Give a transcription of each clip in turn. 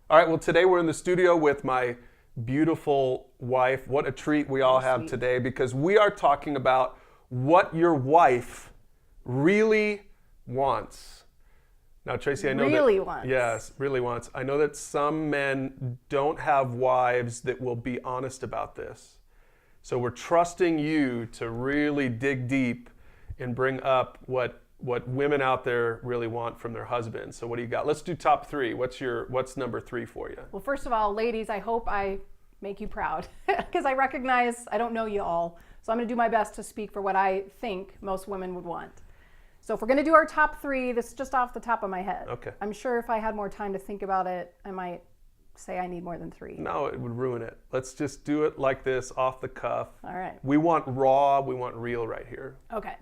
All right, well, today we're in the studio with my beautiful wife. What a treat we all have today, because we are talking about what your wife really wants. Now, Tracy, I know really that wants. Yes, really wants. I know that some men don't have wives that will be honest about this. So we're trusting you to really dig deep and bring up what women out there really want from their husbands. So what do you got? Let's do top three. What's number three for you? Well, first of all, ladies, I hope I make you proud because I recognize I don't know you all. So I'm going to do my best to speak for what I think most women would want. So if we're going to do our top three, this is just off the top of my head. Okay. I'm sure if I had more time to think about it, I might say I need more than three. No, it would ruin it. Let's just do it like this, off the cuff. All right. We want raw, we want real right here. Okay.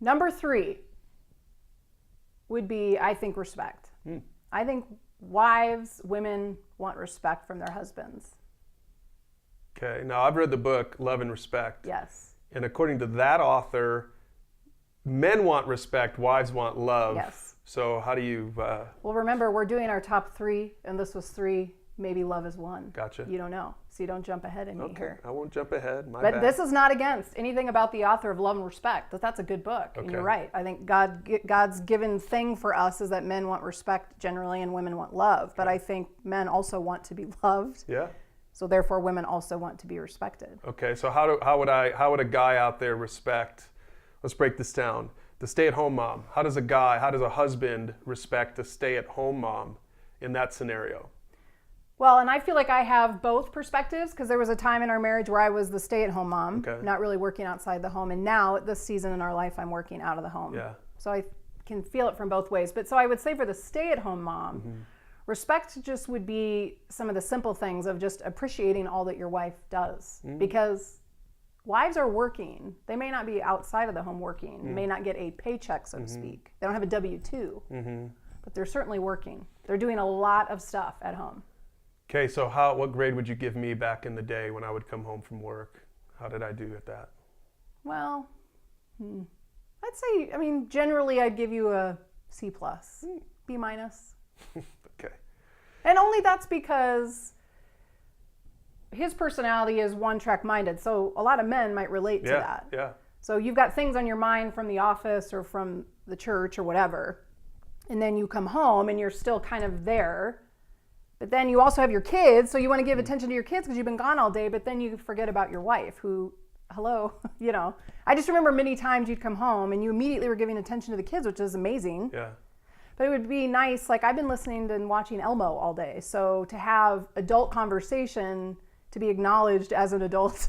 Number three would be, I think, respect. I think women want respect from their husbands. Okay, now I've read the book, Love and Respect. Yes. And according to that author, men want respect, wives want love. Yes. So how do you... Well, remember, we're doing our top three, and this was three. Maybe love is one. Gotcha. You don't know, so you don't jump ahead of me here. I won't jump ahead. My But bad. this is not against anything about the author of Love and Respect. That's a good book, and you're right. I think God's given thing for us is that men want respect generally, and women want love. But I think men also want to be loved. Yeah. So therefore, women also want to be respected. Okay, so how would a guy out there respect? Let's break this down. The stay-at-home mom. How does a husband respect a stay-at-home mom in that scenario? Well, and I feel like I have both perspectives because there was a time in our marriage where I was the stay-at-home mom, not really working outside the home. And now at this season in our life, I'm working out of the home. Yeah. So I can feel it from both ways. But so I would say for the stay-at-home mom, respect just would be some of the simple things of just appreciating all that your wife does. Because wives are working. They may not be outside of the home working, may not get a paycheck, so to speak. They don't have a W-2, but they're certainly working. They're doing a lot of stuff at home. Okay, so what grade would you give me back in the day when I would come home from work? How did I do at that? Well, I'd say, generally I'd give you a C+, B-. Okay. And only that's because his personality is one-track minded. So a lot of men might relate to that. Yeah. So you've got things on your mind from the office or from the church or whatever. And then you come home and you're still kind of there. But then you also have your kids, so you want to give attention to your kids because you've been gone all day, but then you forget about your wife who, hello, I just remember many times you'd come home and you immediately were giving attention to the kids, which is amazing. Yeah. But it would be nice, like I've been listening and watching Elmo all day, so to have adult conversation, to be acknowledged as an adult,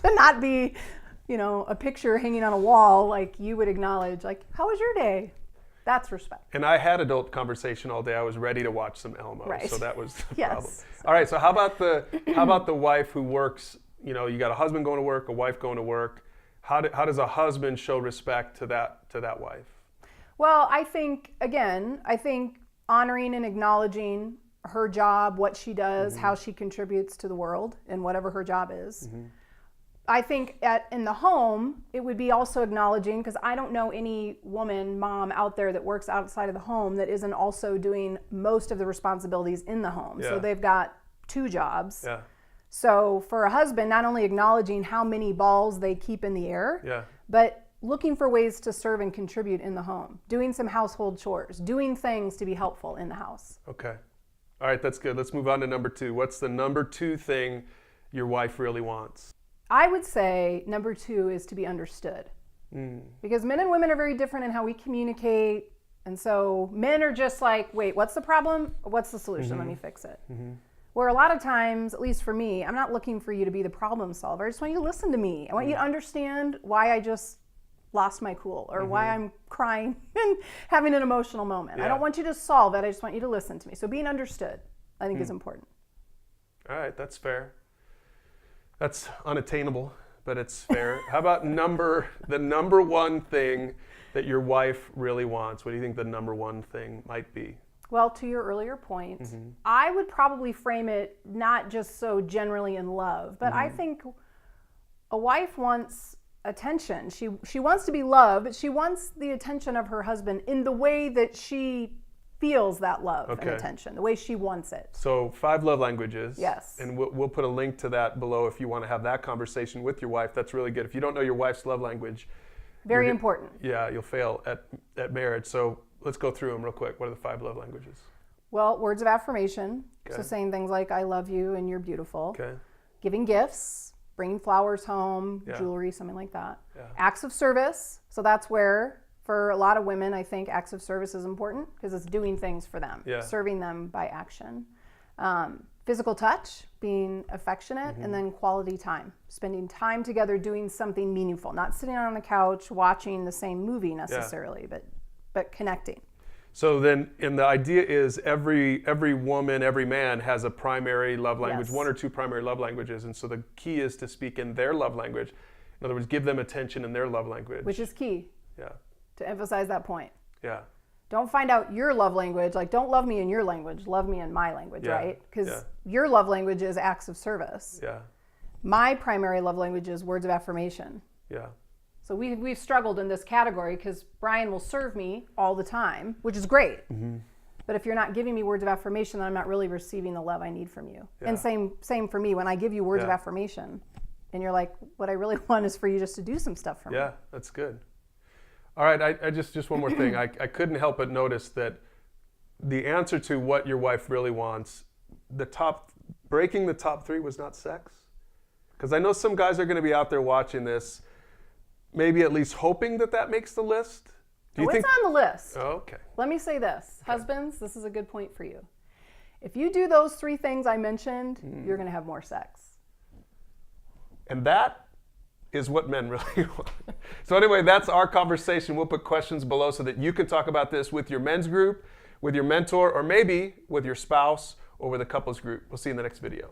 to not be, a picture hanging on a wall, like you would acknowledge, like, how was your day? That's respect. And I had adult conversation all day. I was ready to watch some Elmo, right. So that was the yes. problem. All right, so how about the wife who works? You got a husband going to work, a wife going to work. How does a husband show respect to that wife? Well, I think honoring and acknowledging her job, what she does, how she contributes to the world, and whatever her job is. I think in the home, it would be also acknowledging, because I don't know any mom out there that works outside of the home that isn't also doing most of the responsibilities in the home. Yeah. So they've got two jobs. Yeah. So for a husband, not only acknowledging how many balls they keep in the air, but looking for ways to serve and contribute in the home, doing some household chores, doing things to be helpful in the house. Okay. All right, that's good. Let's move on to number two. What's the number two thing your wife really wants? I would say number two is to be understood. Because men and women are very different in how we communicate. And so men are just like, wait, what's the problem? What's the solution? Let me fix it. Where a lot of times, at least for me, I'm not looking for you to be the problem solver. I just want you to listen to me. I want you to understand why I just lost my cool or why I'm crying and having an emotional moment. I don't want you to solve it. I just want you to listen to me. So being understood, I think, is important. All right, that's fair. That's unattainable, but it's fair. How about the number one thing that your wife really wants? What do you think the number one thing might be? Well, to your earlier point, I would probably frame it not just so generally in love, but I think a wife wants attention. She wants to be loved, but she wants the attention of her husband in the way that she feels that love and attention, the way she wants it. So 5 love languages. Yes. And we'll put a link to that below if you want to have that conversation with your wife. That's really good. If you don't know your wife's love language. Very important. Yeah, you'll fail at marriage. So let's go through them real quick. What are the 5 love languages? Well, words of affirmation. Okay. So saying things like, I love you and you're beautiful. Okay. Giving gifts, bringing flowers home, jewelry, something like that. Yeah. Acts of service. So that's where, for a lot of women, I think acts of service is important because it's doing things for them, serving them by action. Physical touch, being affectionate, and then quality time, spending time together doing something meaningful, not sitting on the couch watching the same movie necessarily, but connecting. So then, and the idea is every woman, every man has a primary love language, 1 or 2 primary love languages, and so the key is to speak in their love language. In other words, give them attention in their love language. Which is key. Yeah. To emphasize that point. Yeah. Don't find out your love language, like don't love me in your language, love me in my language, right? Because your love language is acts of service. Yeah. My primary love language is words of affirmation. Yeah. So we've struggled in this category because Bryan will serve me all the time, which is great. But if you're not giving me words of affirmation, then I'm not really receiving the love I need from you. And same for me. When I give you words of affirmation and you're like, what I really want is for you just to do some stuff for me. Yeah, that's good. All right, I just one more thing. I couldn't help but notice that the answer to what your wife really wants, breaking the top 3 was not sex. Because I know some guys are going to be out there watching this, maybe at least hoping that makes the list. It's on the list. Oh, okay. Let me say this. Okay. Husbands, this is a good point for you. If you do those 3 things I mentioned, you're going to have more sex. And that is what men really want. So anyway, that's our conversation. We'll put questions below so that you can talk about this with your men's group, with your mentor, or maybe with your spouse or with a couples group. We'll see you in the next video.